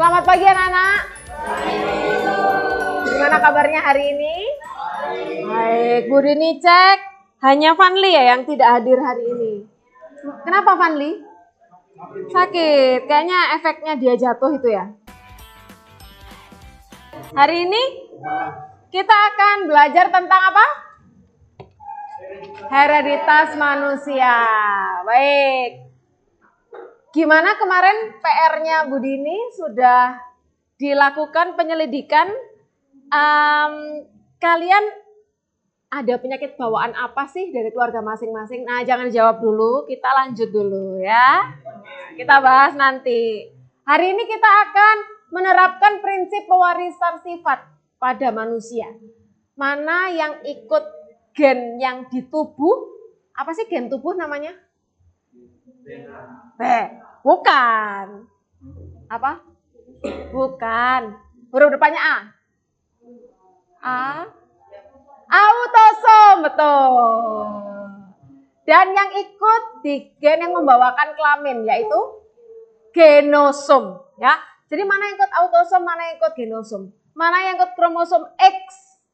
Selamat pagi anak-anak. Gimana kabarnya hari ini? Baik, Bu Rini cek. Hanya Vanli ya yang tidak hadir hari ini. Kenapa Vanli? Sakit, kayaknya efeknya dia jatuh itu ya. Hari ini kita akan belajar tentang apa? Hereditas manusia. Baik. Gimana kemarin PR-nya Bu Dini sudah dilakukan penyelidikan? Kalian ada penyakit bawaan apa sih dari keluarga masing-masing? Nah, jangan jawab dulu, kita lanjut dulu ya. Kita bahas nanti. Hari ini kita akan menerapkan prinsip pewarisan sifat pada manusia. Mana yang ikut gen yang di tubuh? Apa sih gen tubuh namanya? Bukan. Apa? Bukan. Huruf depannya A. Autosom, betul. Dan yang ikut di gen yang membawakan kelamin yaitu genosom, ya. Jadi mana yang ikut autosom, mana yang ikut genosom? Mana yang ikut kromosom X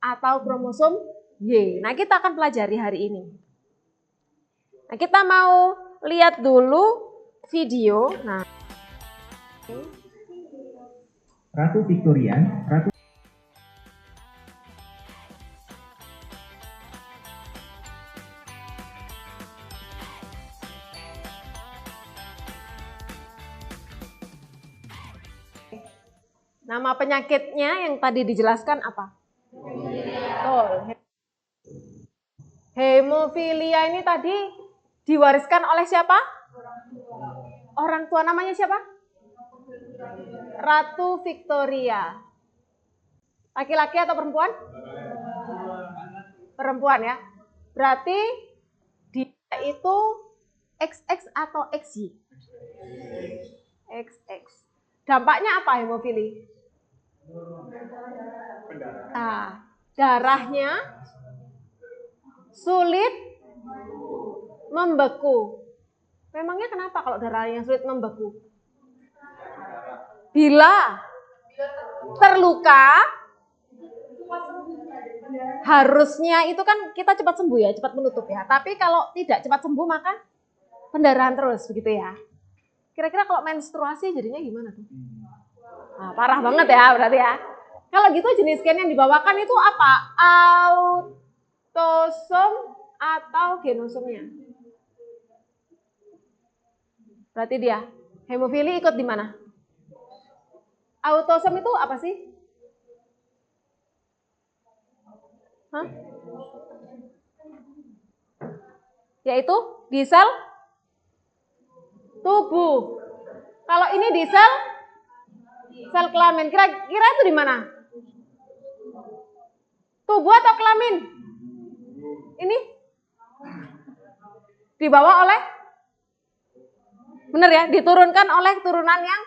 atau kromosom Y? Nah, kita akan pelajari hari ini. Nah, kita mau lihat dulu video. Nah, Ratu Victoria, nama penyakitnya yang tadi dijelaskan apa? Betul. Hemofilia ini tadi diwariskan oleh siapa? Orang tua namanya siapa? Ratu Victoria. Laki-laki atau perempuan? Perempuan ya. Berarti dia itu XX atau XY? XX. Dampaknya apa hemofili? Darahnya sulit membeku. Memangnya kenapa kalau darahnya sulit membeku? Bila terluka, harusnya itu kan kita cepat sembuh ya, cepat menutup ya. Tapi kalau tidak cepat sembuh maka pendarahan terus begitu ya. Kira-kira kalau menstruasi jadinya gimana tuh? Nah, parah banget ya berarti ya. Kalau gitu jenis gen yang dibawakan itu apa? Autosom atau genosomnya? Berarti dia hemofili ikut di mana? Autosom itu apa sih? Hah? Yaitu di sel tubuh. Kalau ini di sel kelamin. Kira-kira itu di mana? Tubuh atau kelamin? Ini dibawa oleh, benar ya, diturunkan oleh turunan yang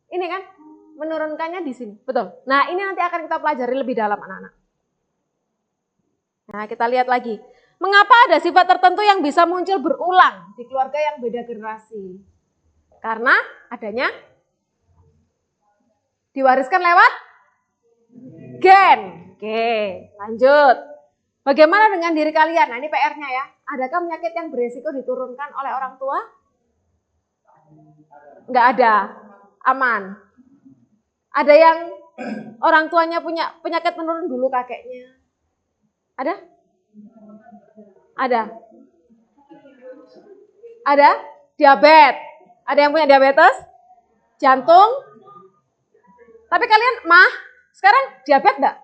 ini kan, menurunkannya di sini, betul. Nah, ini nanti akan kita pelajari lebih dalam anak-anak. Nah, kita lihat lagi. Mengapa ada sifat tertentu yang bisa muncul berulang di keluarga yang beda generasi? Karena adanya diwariskan lewat gen. Oke, lanjut. Bagaimana dengan diri kalian? Nah, ini PR-nya ya. Adakah penyakit yang beresiko diturunkan oleh orang tua? Enggak ada. Aman. Ada yang orang tuanya punya penyakit menurun dulu kakeknya? Ada? Ada. Ada? Diabetes. Ada yang punya diabetes? Jantung? Tapi kalian, sekarang diabetes enggak?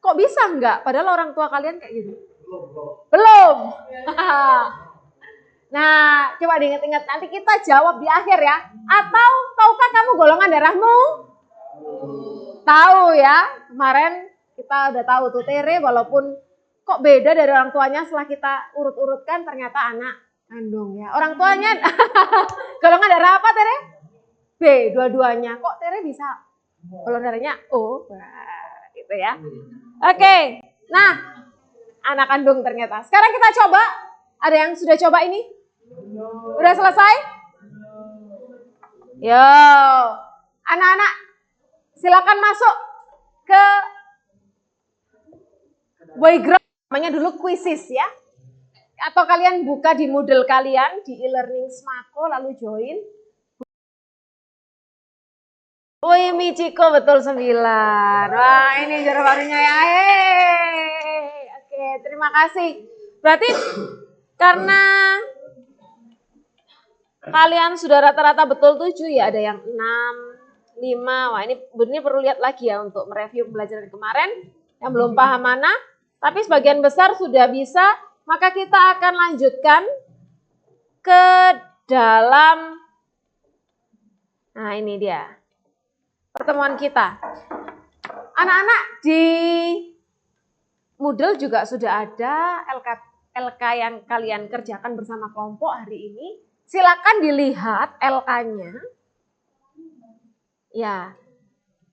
Kok bisa enggak? Padahal orang tua kalian kayak gitu. Belum. Nah, coba diingat-ingat. Nanti kita jawab di akhir ya. Atau tahukah kamu golongan darahmu? Tahu ya. Kemarin kita udah tahu tuh Tere, walaupun kok beda dari orang tuanya, setelah kita urut-urutkan ternyata anak kandung ya. Orang tuanya golongan darah apa Tere? B, dua-duanya. Kok Tere bisa golongan darahnya O? Nah, gitu ya. Oke. Nah, anak kandung ternyata. Sekarang kita coba. Ada yang sudah coba ini? Udah selesai? Yo. Anak-anak silakan masuk ke Boyground, namanya dulu Quizzes ya. Atau kalian buka di Moodle kalian, di e-learning Smako, lalu join. Woi Michiko betul 9. Wah ini juara barunya ya. Oke, terima kasih. Berarti karena kalian sudah rata-rata betul 7 ya, ada yang 6, 5. Wah ini perlu lihat lagi ya untuk mereview pembelajaran kemarin. Yang belum paham mana, tapi sebagian besar sudah bisa, maka kita akan lanjutkan ke dalam, nah ini dia, pertemuan kita. Anak-anak di Moodle juga sudah ada LK yang kalian kerjakan bersama kelompok hari ini. Silakan dilihat LK-nya. Ya,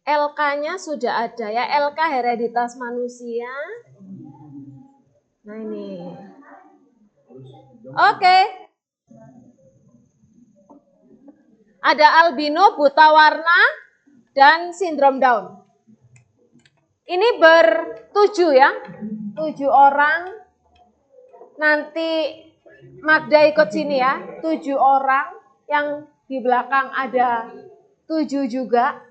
LK-nya sudah ada ya, LK hereditas manusia. Nah ini. Oke. Ada albino, buta warna, dan sindrom Down. Ini ber-7 ya. 7 orang. Nanti Magda ikut sini ya. 7 orang. Yang di belakang ada 7 juga.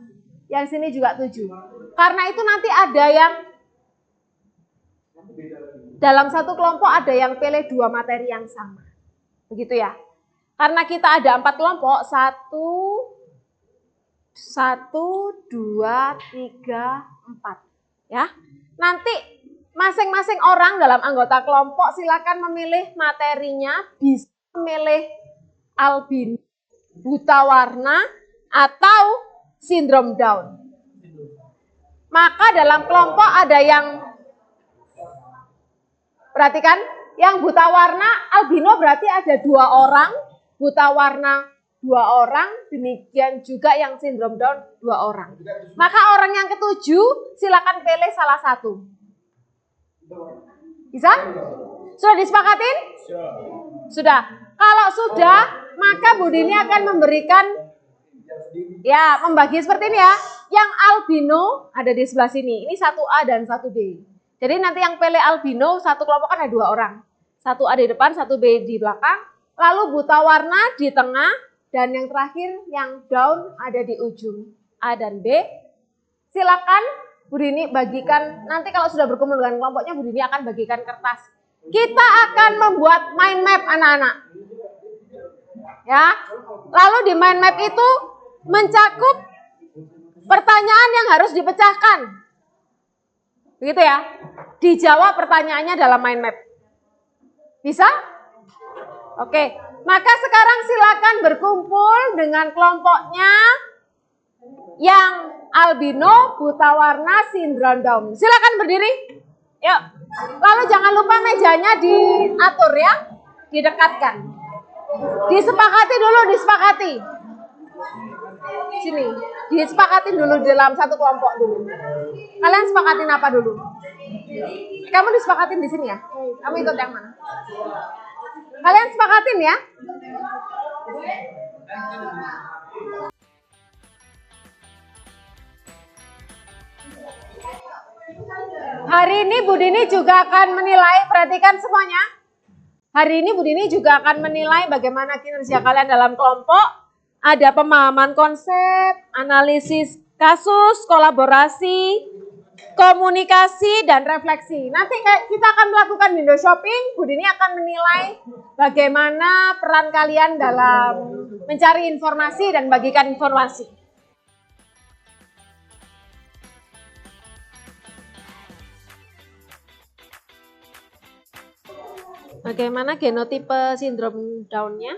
Yang sini juga 7. Karena itu nanti ada yang dalam satu kelompok ada yang pilih 2 materi yang sama. Begitu ya. Karena kita ada 4 kelompok. 1, 2, 3, 4. Ya. Nanti masing-masing orang dalam anggota kelompok silakan memilih materinya. Bisa memilih albino, buta warna, atau sindrom Down. Maka dalam kelompok ada yang, perhatikan, yang buta warna albino berarti ada 2 orang, buta warna 2 orang, demikian juga yang sindrom Down 2 orang. Maka orang yang ke-7 silakan pilih salah satu. Bisa? Sudah disepakatin? Sudah. Kalau sudah, maka Bu Dini akan memberikan, ya, membagi seperti ini ya. Yang albino ada di sebelah sini. Ini 1A dan 1B. Jadi nanti yang pilih albino, satu kelompok kan ada 2 orang. 1A di depan, 1B di belakang. Lalu buta warna di tengah. Dan yang terakhir, yang Down ada di ujung. A dan B. Silakan Bu Dini bagikan, nanti kalau sudah berkumpul dengan kelompoknya, Bu Dini akan bagikan kertas. Kita akan membuat mind map anak-anak. Ya, lalu di mind map itu mencakup pertanyaan yang harus dipecahkan. Begitu ya. Dijawab pertanyaannya dalam mind map. Bisa? Oke. Maka sekarang silakan berkumpul dengan kelompoknya yang albino, buta warna, sindrom Down. Silakan berdiri. Yuk. Lalu jangan lupa mejanya diatur ya, didekatkan. Disepakati dulu, disepakati. Sini, disepakatin dulu dalam satu kelompok dulu. Kalian sepakatin apa dulu? Kamu disepakatin di sini ya? Kamu ikut yang mana? Kalian sepakatin ya? Hari ini Bu Dini juga akan menilai, perhatikan semuanya. Hari ini Bu Dini juga akan menilai bagaimana kinerja kalian dalam kelompok. Ada pemahaman konsep, analisis kasus, kolaborasi, komunikasi, dan refleksi. Nanti kita akan melakukan window shopping. Bu Dini akan menilai bagaimana peran kalian dalam mencari informasi dan bagikan informasi. Bagaimana genotipe sindrom Down-nya?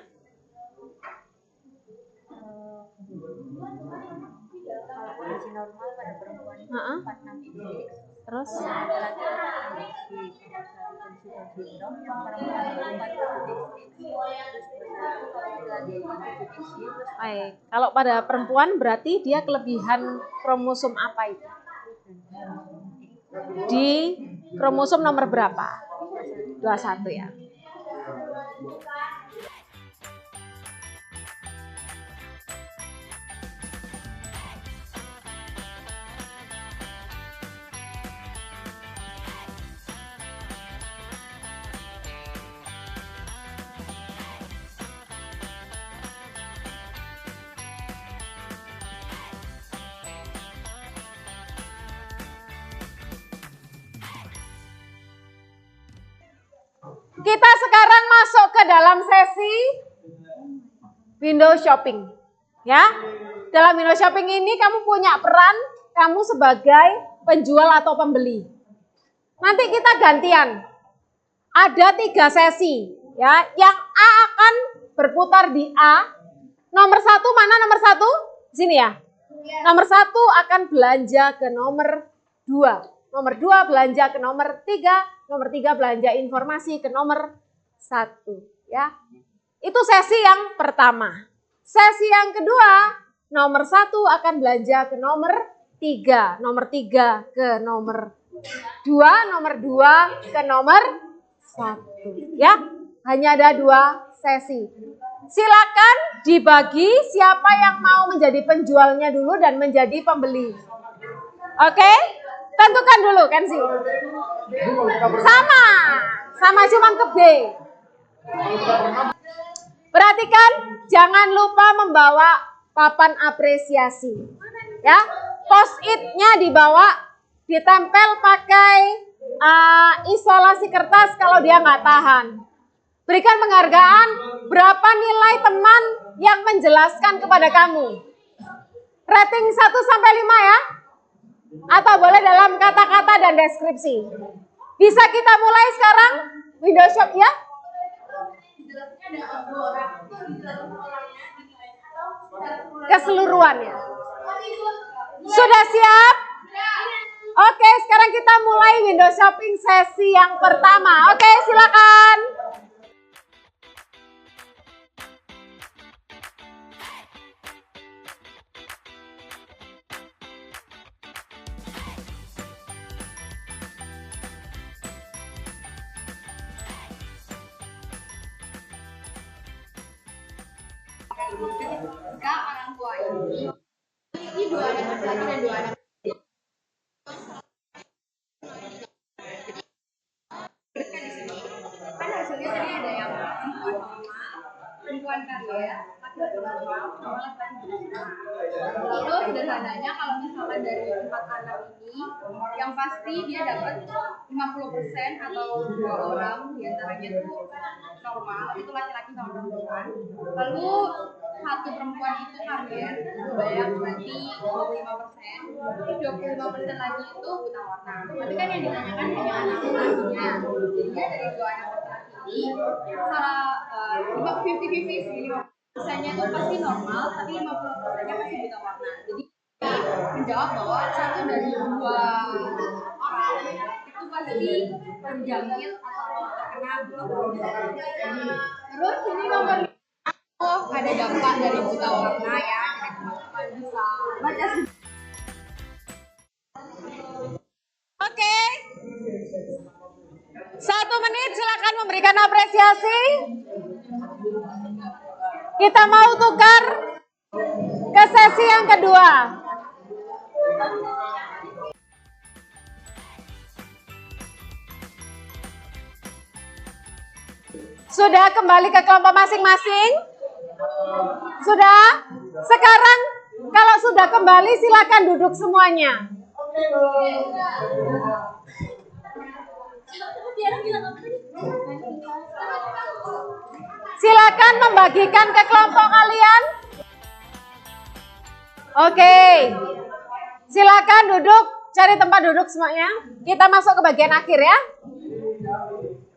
Kondisi normal pada perempuan itu 46 Terus? laki-laki 46 kondisi sindrom yang perempuan itu 47 Baik, kalau pada perempuan berarti dia kelebihan kromosom apa itu? Di kromosom nomor berapa? 21 ya. Kita sekarang masuk ke dalam sesi window shopping. Ya. Dalam window shopping ini kamu punya peran, kamu sebagai penjual atau pembeli. Nanti kita gantian. Ada 3 sesi, ya. Yang A akan berputar di A. Nomor 1 mana nomor 1? Sini ya. Nomor 1 akan belanja ke nomor 2. Nomor 2 belanja ke nomor 3. Nomor 3 belanja informasi ke nomor 1. Ya. Itu sesi yang pertama. Sesi yang kedua, nomor 1 akan belanja ke nomor 3. Nomor 3 ke nomor 2. Nomor 2 ke nomor 1. Ya. Hanya ada 2 sesi. Silakan dibagi siapa yang mau menjadi penjualnya dulu dan menjadi pembeli. Oke? Tentukan dulu Kenzi. Sama cuman ke B. Perhatikan, jangan lupa membawa papan apresiasi. Ya, post-it-nya dibawa, ditempel pakai isolasi kertas kalau dia nggak tahan. Berikan penghargaan, berapa nilai teman yang menjelaskan kepada kamu. Rating 1 sampai 5 ya. Atau boleh dalam kata-kata dan deskripsi. Bisa kita mulai sekarang? Window shop ya? Keseluruhannya. Sudah siap? Oke, sekarang kita mulai window shopping sesi yang pertama. Oke, silakan. Ketika orang tua ini dua anak laki-laki dan 2 anak kan hasilnya tadi ada yang perempuan kaya, laki-laki normal, sama laki-laki normal. Lalu sederhananya kalau misalkan dari 4 anak ini, yang pasti dia dapat 50% atau 2 orang diantaranya itu normal, itu laki-laki sama perempuan. Lalu 1 perempuan itu hamil, banyak berarti 25%, terus 25% lagi itu buta warna. Tapi kan yang ditanyakan hanya anak laki-lakinya. Jadinya dari 2 anak laki-laki ini salah 50-50 sih, 50%-nya itu pasti normal, tapi 50%-nya pasti buta warna. Jadi menjawab bahwa 1 dari 2 orang itu pasti terjangkit atau terkena buta warna. Terus ini nomor ada dampak dari buta warna ya, teman-teman bisa baca. Oke. 1 menit silakan memberikan apresiasi. Kita mau tukar ke sesi yang kedua. Sudah kembali ke kelompok masing-masing? Sudah? Sekarang kalau sudah kembali silakan duduk semuanya. Silakan membagikan ke kelompok kalian. Oke. Silakan duduk, cari tempat duduk semuanya. Kita masuk ke bagian akhir ya.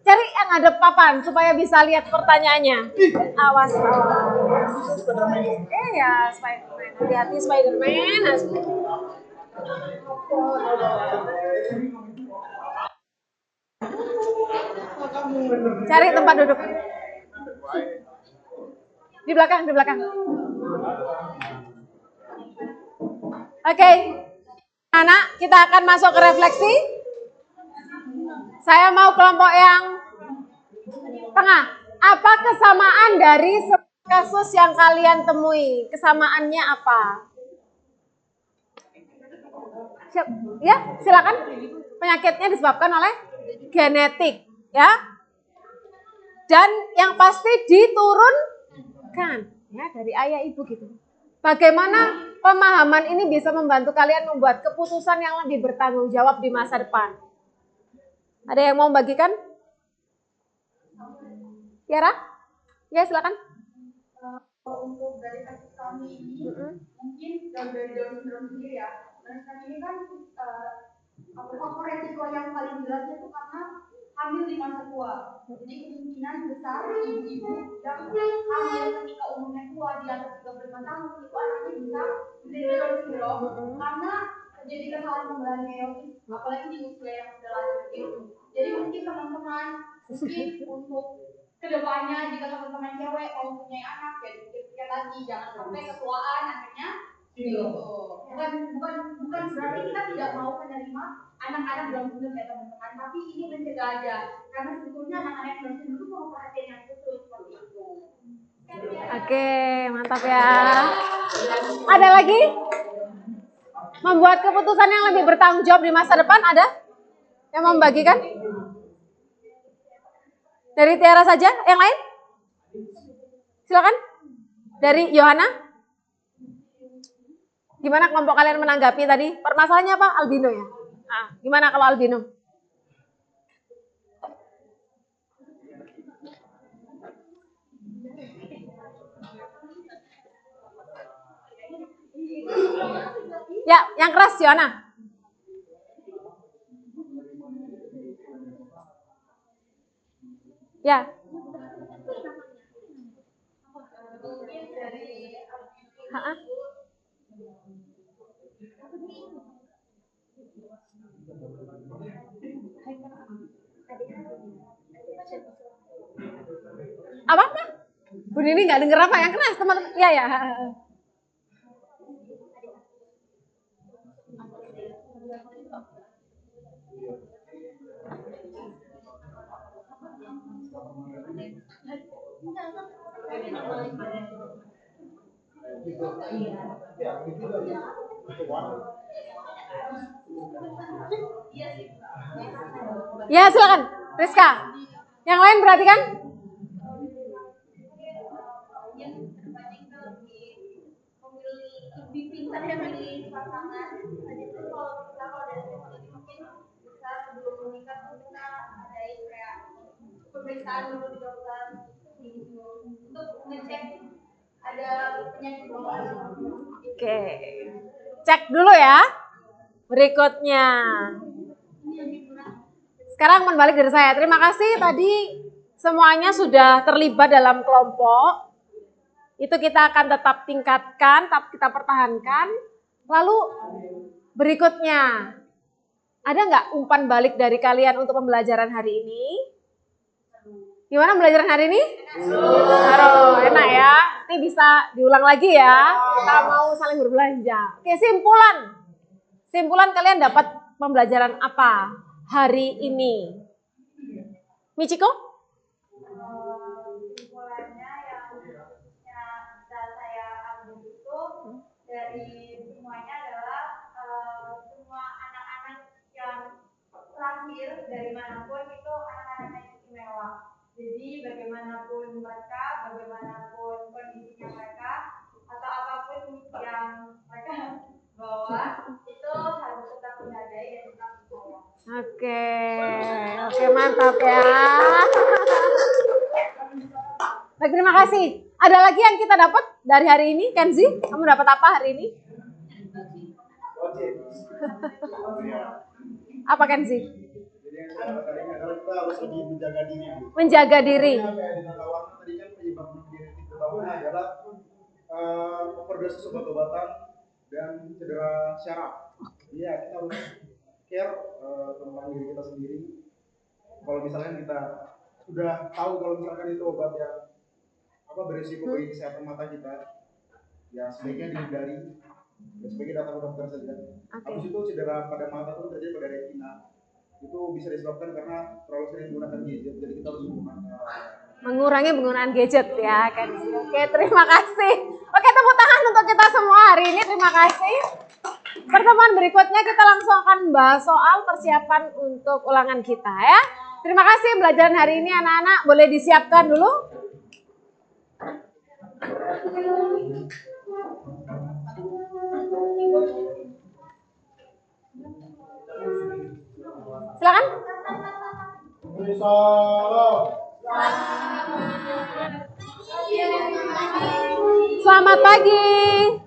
Cari yang ada papan supaya bisa lihat pertanyaannya. Awas. Ya, Spiderman. Hati-hati Spiderman. Cari tempat duduk. Di belakang, di belakang. Oke. Anak, kita akan masuk ke refleksi. Saya mau kelompok yang tengah. Apa kesamaan dari kasus yang kalian temui? Kesamaannya apa? Ya, silakan. Penyakitnya disebabkan oleh genetik, ya. Dan yang pasti diturunkan, ya, dari ayah ibu gitu. Bagaimana pemahaman ini bisa membantu kalian membuat keputusan yang lebih bertanggung jawab di masa depan? Ada yang mau membagikan? Tiara? Ya, silakan. Untuk dari kasus kami ini, mungkin dari Down syndrome sendiri ya. Dan kami ini kan faktor resiko yang paling jelas itu karena hamil di masa tua. Jadi kemungkinan besar ibu-ibu yang hamil ketika umurnya tua di atas 35 tahun itu anaknya bisa menderita Down syndrome karena terjadi kesalahan pembelahan meiosis, apalagi di usia yang sudah lanjut itu. Jadi mungkin teman-teman untuk kedepannya jika teman-teman cewek mau punya anak jadi pikir lagi jangan sampai ketuaan akhirnya gitu. Bukan berarti kita tidak mau menerima anak-anak dalam bentuk ya teman-teman, tapi ini mencegah aja karena sebetulnya anak-anak dalam bentuk itu perlu perhatian yang khusus seperti itu. Oke, mantap ya. Ada lagi? Membuat keputusan yang lebih bertanggung jawab di masa depan ada? Yang mau membagikan? Dari Tiara saja, yang lain? Silakan. Dari Yohana. Gimana kelompok kalian menanggapi tadi? Permasalahannya apa? Albino ya? Nah, gimana kalau albino? Ya, yang keras Yohana. Ya. Apa? Bu Nini nggak denger apa yang keras teman-teman? Iya ya. Ya silakan, Rizka. Yang lain berarti kan? Pemeriksaan dulu di dokter untuk ngecek ada penyakit bawaan. Oke, cek dulu ya. Berikutnya. Sekarang kembali dari saya. Terima kasih tadi semuanya sudah terlibat dalam kelompok. Itu kita akan tetap tingkatkan, tetap kita pertahankan. Lalu berikutnya, ada nggak umpan balik dari kalian untuk pembelajaran hari ini? Gimana pembelajaran hari ini? Aduh, enak ya. Nanti bisa diulang lagi ya. Kita mau saling berbelanja. Oke, simpulan. Simpulan kalian dapat pembelajaran apa hari ini? Michiko? Simpulannya yang bisa saya ambil itu dari semuanya adalah semua anak-anak yang lahir dari manapun itu anak-anak yang istimewa. Jadi bagaimanapun mereka, bagaimanapun kondisinya mereka, atau apapun yang mereka bawa, itu harus tetap menghargai dan tetap sayang. Oke, mantap ya. Baik, terima kasih. Ada lagi yang kita dapat dari hari ini, Kenzi? Kamu dapat apa hari ini? Apa Kenzi? Jadi yang saya dapat hari ini adalah kita harus lebih menjaga diri. Menjaga diri. Tadi kan penyebab diri utamanya adalah overdose obat-obatan dan cedera syaraf. Iya, kita harus care tentang diri kita sendiri. Kalau misalnya kita sudah tahu kalau misalkan itu obat yang berisiko bagi kesehatan mata kita, ya sebaiknya dihindari. Ya, sebaiknya datang ke dokter saja. Habis itu cedera pada mata itu terjadi pada retina. Itu bisa disebabkan karena terlalu sering menggunakan gadget. Jadi kita harus mengurangi penggunaan gadget ya kan. Oke, terima kasih. Oke, tepuk tangan untuk kita semua hari ini. Terima kasih. Pertemuan berikutnya kita langsung akan bahas soal persiapan untuk ulangan kita ya. Terima kasih pembelajaran hari ini anak-anak. Boleh disiapkan dulu. Silakan. Salam. Selamat pagi.